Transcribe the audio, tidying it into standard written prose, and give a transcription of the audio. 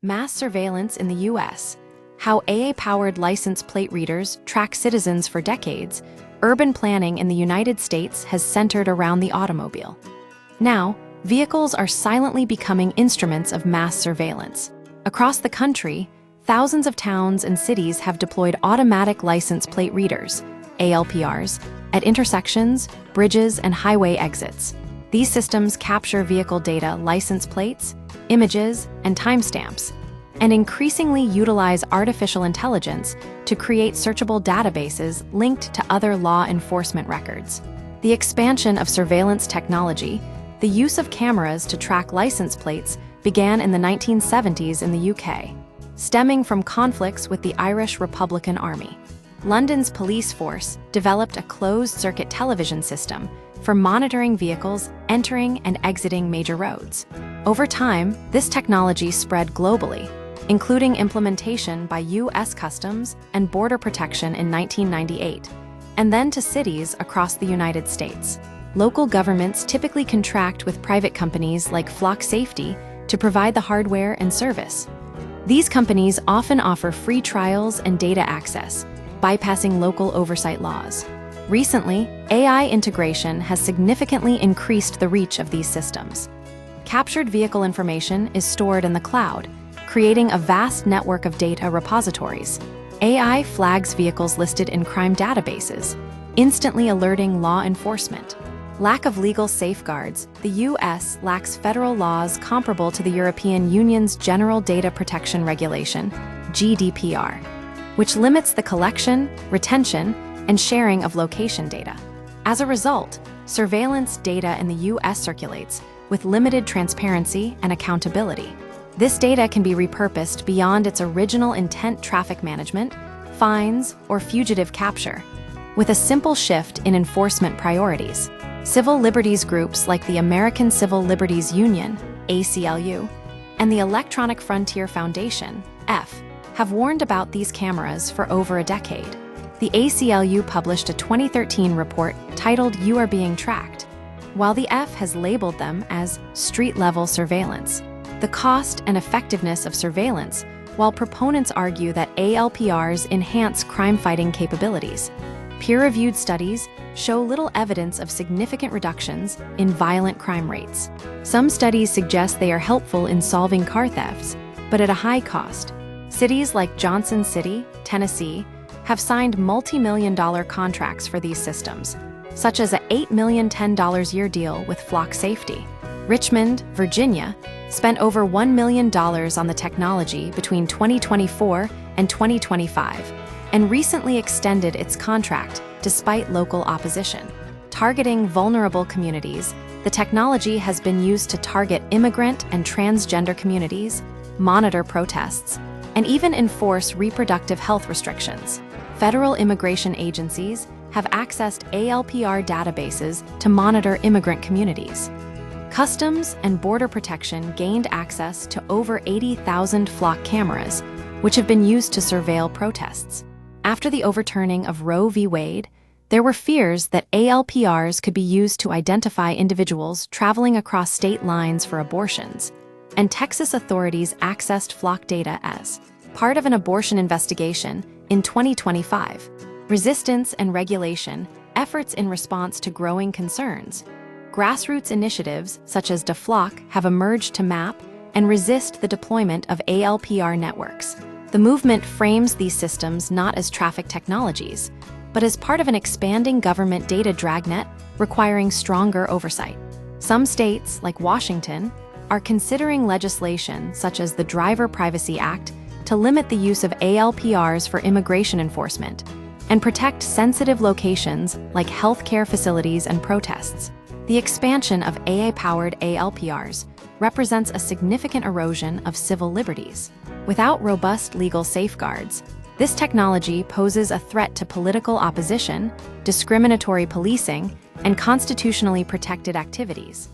Mass surveillance in the U.S., how AI-powered license plate readers track citizens for decades, urban planning in the United States has centered around the automobile. Now, vehicles are silently becoming instruments of mass surveillance. Across the country, thousands of towns and cities have deployed automatic license plate readers, ALPRs, at intersections, bridges, and highway exits. These systems capture vehicle data, license plates, images, and timestamps, and increasingly utilize artificial intelligence to create searchable databases linked to other law enforcement records. The expansion of surveillance technology, the use of cameras to track license plates, began in the 1970s in the UK, stemming from conflicts with the Irish Republican Army. London's police force developed a closed-circuit television system for monitoring vehicles entering and exiting major roads. Over time, this technology spread globally, including implementation by U.S. Customs and Border Protection in 1998, and then to cities across the United States. Local governments typically contract with private companies like Flock Safety to provide the hardware and service. These companies often offer free trials and data access, bypassing local oversight laws. Recently, AI integration has significantly increased the reach of these systems. Captured vehicle information is stored in the cloud, creating a vast network of data repositories. AI flags vehicles listed in crime databases, instantly alerting law enforcement. Lack of legal safeguards. The U.S. lacks federal laws comparable to the European Union's General Data Protection Regulation, GDPR, which limits the collection, retention, and sharing of location data. As a result, surveillance data in the U.S. circulates with limited transparency and accountability. This data can be repurposed beyond its original intent: traffic management, fines, or fugitive capture. With a simple shift in enforcement priorities, civil liberties groups like the American Civil Liberties Union, ACLU, and the Electronic Frontier Foundation, EF, have warned about these cameras for over a decade. The ACLU published a 2013 report titled "You Are Being Tracked," while the F has labeled them as street-level surveillance. The cost and effectiveness of surveillance, while proponents argue that ALPRs enhance crime-fighting capabilities. Peer-reviewed studies show little evidence of significant reductions in violent crime rates. Some studies suggest they are helpful in solving car thefts, but at a high cost. Cities like Johnson City, Tennessee, have signed multi-million-dollar contracts for these systems, such as a $8 million $10-year deal with Flock Safety. Richmond, Virginia, spent over $1 million on the technology between 2024 and 2025, and recently extended its contract despite local opposition. Targeting vulnerable communities, the technology has been used to target immigrant and transgender communities, monitor protests, and even enforce reproductive health restrictions. Federal immigration agencies have accessed ALPR databases to monitor immigrant communities. Customs and Border Protection gained access to over 80,000 Flock cameras, which have been used to surveil protests. After the overturning of Roe v. Wade, there were fears that ALPRs could be used to identify individuals traveling across state lines for abortions, and Texas authorities accessed Flock data as part of an abortion investigation in 2025. Resistance and regulation, efforts in response to growing concerns. Grassroots initiatives such as DeFlock have emerged to map and resist the deployment of ALPR networks. The movement frames these systems not as traffic technologies, but as part of an expanding government data dragnet requiring stronger oversight. Some states, like Washington, are considering legislation such as the Driver Privacy Act to limit the use of ALPRs for immigration enforcement and protect sensitive locations like healthcare facilities and protests. The expansion of AI-powered ALPRs represents a significant erosion of civil liberties. Without robust legal safeguards, this technology poses a threat to political opposition, discriminatory policing, and constitutionally protected activities.